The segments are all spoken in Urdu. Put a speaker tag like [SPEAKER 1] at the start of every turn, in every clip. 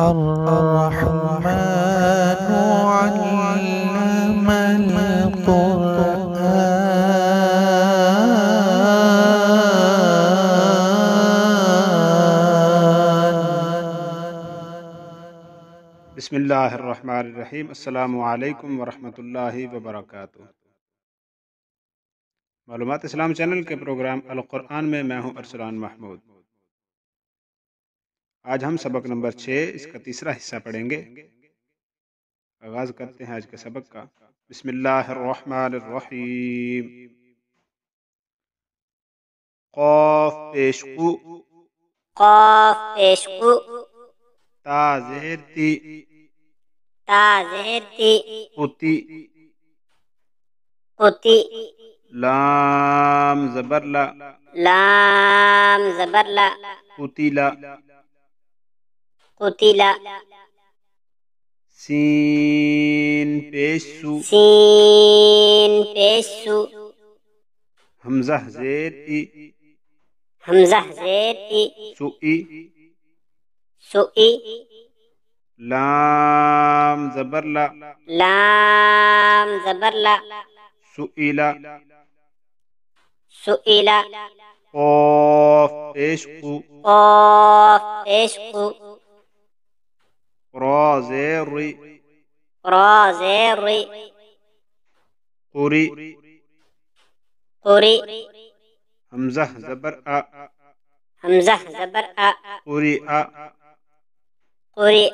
[SPEAKER 1] الرحمن علم القرآن.
[SPEAKER 2] بسم اللہ الرحمن الرحیم۔ السلام علیکم ورحمۃ اللہ وبرکاتہ۔ معلومات اسلام چینل کے پروگرام القرآن میں میں ہوں ارسلان محمود۔ آج ہم سبق نمبر 6 اس کا تیسرا حصہ پڑھیں گے۔ آغاز کرتے ہیں آج کے سبق کا۔ بسم اللہ الرحمن الرحیم۔ قاف پیش قو،
[SPEAKER 3] قاف پیش قو،
[SPEAKER 2] تا زیر تی،
[SPEAKER 3] تا زیر تی،
[SPEAKER 2] قتی،
[SPEAKER 3] قتی،
[SPEAKER 2] لام زبر لا،
[SPEAKER 3] لام زبر لا،
[SPEAKER 2] قتلا،
[SPEAKER 3] قتلا،
[SPEAKER 2] سین پیش سو،
[SPEAKER 3] سین پیش سو،
[SPEAKER 2] حمزہ زیر ای،
[SPEAKER 3] حمزہ زیر ای،
[SPEAKER 2] سوئی،
[SPEAKER 3] سوئی،
[SPEAKER 2] لام زبر لا،
[SPEAKER 3] لام زبر لا،
[SPEAKER 2] سئلا،
[SPEAKER 3] سئلا،
[SPEAKER 2] قاف پیش قو،
[SPEAKER 3] قاف پیش قو،
[SPEAKER 2] را زیر ری،
[SPEAKER 3] را زیر ری،
[SPEAKER 2] قری،
[SPEAKER 3] قری،
[SPEAKER 2] حمزہ زبر آ،
[SPEAKER 3] حمزہ زبر آ،
[SPEAKER 2] قری آ،
[SPEAKER 3] قرئ،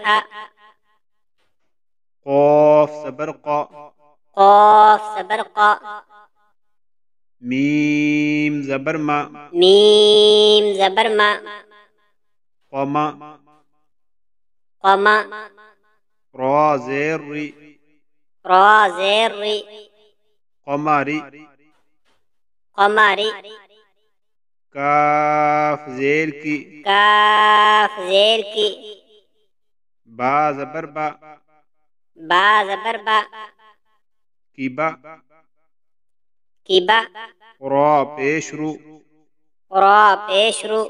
[SPEAKER 2] قاف زبر قا،
[SPEAKER 3] قاف زبر قا،
[SPEAKER 2] میم زبر ما،
[SPEAKER 3] میم زبر ما،
[SPEAKER 2] قما،
[SPEAKER 3] قما،
[SPEAKER 2] را زیر ری،
[SPEAKER 3] را زیر ری،
[SPEAKER 2] قمری،
[SPEAKER 3] قمری،
[SPEAKER 2] کاف زیر کی،
[SPEAKER 3] کاف زیر کی،
[SPEAKER 2] با زبر با،
[SPEAKER 3] با زبر با،
[SPEAKER 2] کیبا،
[SPEAKER 3] کیبا،
[SPEAKER 2] را پیش رو،
[SPEAKER 3] را پیش رو،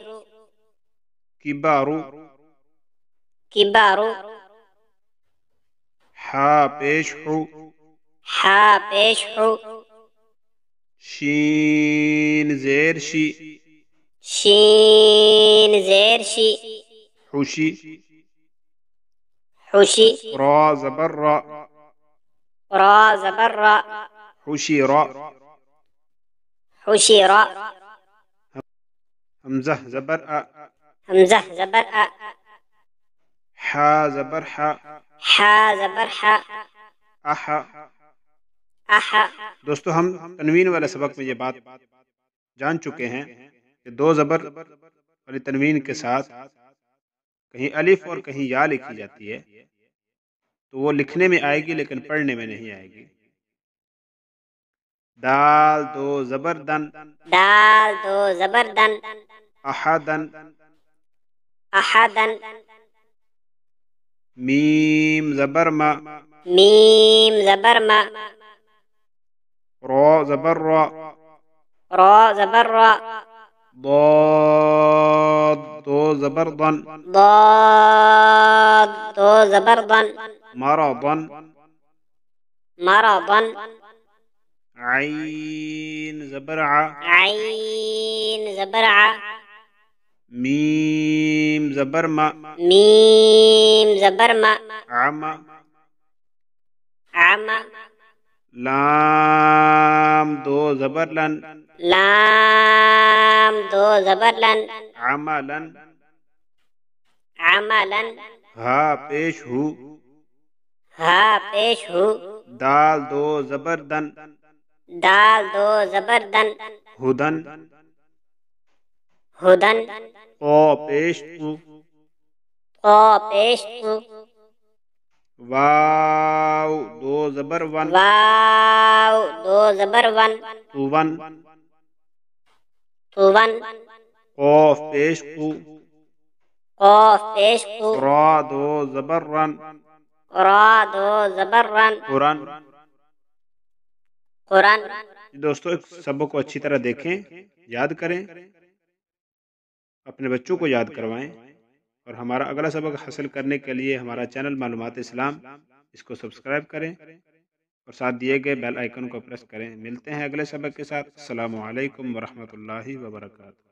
[SPEAKER 2] کبارو،
[SPEAKER 3] کبارو،
[SPEAKER 2] حا پیش حو،
[SPEAKER 3] حا پیش حو،
[SPEAKER 2] شین زیر شی،
[SPEAKER 3] شین زیر شی،
[SPEAKER 2] حوشی،
[SPEAKER 3] حوشی،
[SPEAKER 2] را زبر را،
[SPEAKER 3] را زبر را،
[SPEAKER 2] حوشی را،
[SPEAKER 3] حوشی را،
[SPEAKER 2] حمزہ زبر آ،
[SPEAKER 3] حمزہ زبر آ،
[SPEAKER 2] حا زبر حا،
[SPEAKER 3] حا زبر حا،
[SPEAKER 2] احا۔
[SPEAKER 3] احا۔
[SPEAKER 2] دوستو ہم تنوین والے سبق میں یہ بات جان چکے ہیں کہ دو زبر والی تنوین کے ساتھ کہیں الف اور کہیں یا لکھی جاتی ہے تو وہ لکھنے میں آئے گی لیکن پڑھنے میں نہیں آئے گی۔ دال دو زبر دن،
[SPEAKER 3] دال دو زبر دن،
[SPEAKER 2] احدن،
[SPEAKER 3] احدن،
[SPEAKER 2] میم زبر ما،
[SPEAKER 3] میم زبر ما،
[SPEAKER 2] را زبر را،
[SPEAKER 3] را زبر را،
[SPEAKER 2] ضاد دو زبر ضن،
[SPEAKER 3] ضاد دو زبر ضن،
[SPEAKER 2] مرضن،
[SPEAKER 3] مرضن،
[SPEAKER 2] عین زبر ع،
[SPEAKER 3] عین زبر ع،
[SPEAKER 2] میم زبر ما،
[SPEAKER 3] میم زبر ما،
[SPEAKER 2] عما،
[SPEAKER 3] عما،
[SPEAKER 2] لام دو زبر لن،
[SPEAKER 3] لام دو زبر لن،
[SPEAKER 2] عملن،
[SPEAKER 3] عملن،
[SPEAKER 2] ہا پیش ہو،
[SPEAKER 3] ہا پیش ہو،
[SPEAKER 2] دال دو زبر دن،
[SPEAKER 3] دال دو زبر دن،
[SPEAKER 2] ہدن،
[SPEAKER 3] ہدن،
[SPEAKER 2] قا پیش قو،
[SPEAKER 3] قا پیش قو،
[SPEAKER 2] واو دو زبر ون،
[SPEAKER 3] واو دو زبر ون،
[SPEAKER 2] طون،
[SPEAKER 3] طون،
[SPEAKER 2] قاف پیش قو،
[SPEAKER 3] قاف پیش قو،
[SPEAKER 2] را دو زبر رن،
[SPEAKER 3] را دو زبر رن،
[SPEAKER 2] قرن۔
[SPEAKER 3] قرن۔
[SPEAKER 2] دوستو اس سبق کو اچھی طرح دیکھیں، یاد کریں، اپنے بچوں کو یاد کروائیں اور ہمارا اگلا سبق حاصل کرنے کے لیے ہمارا چینل معلومات اسلام اس کو سبسکرائب کریں اور ساتھ دیے گئے بیل آئیکن کو پریس کریں۔ ملتے ہیں اگلے سبق کے ساتھ۔ السلام علیکم ورحمۃ اللہ وبرکاتہ۔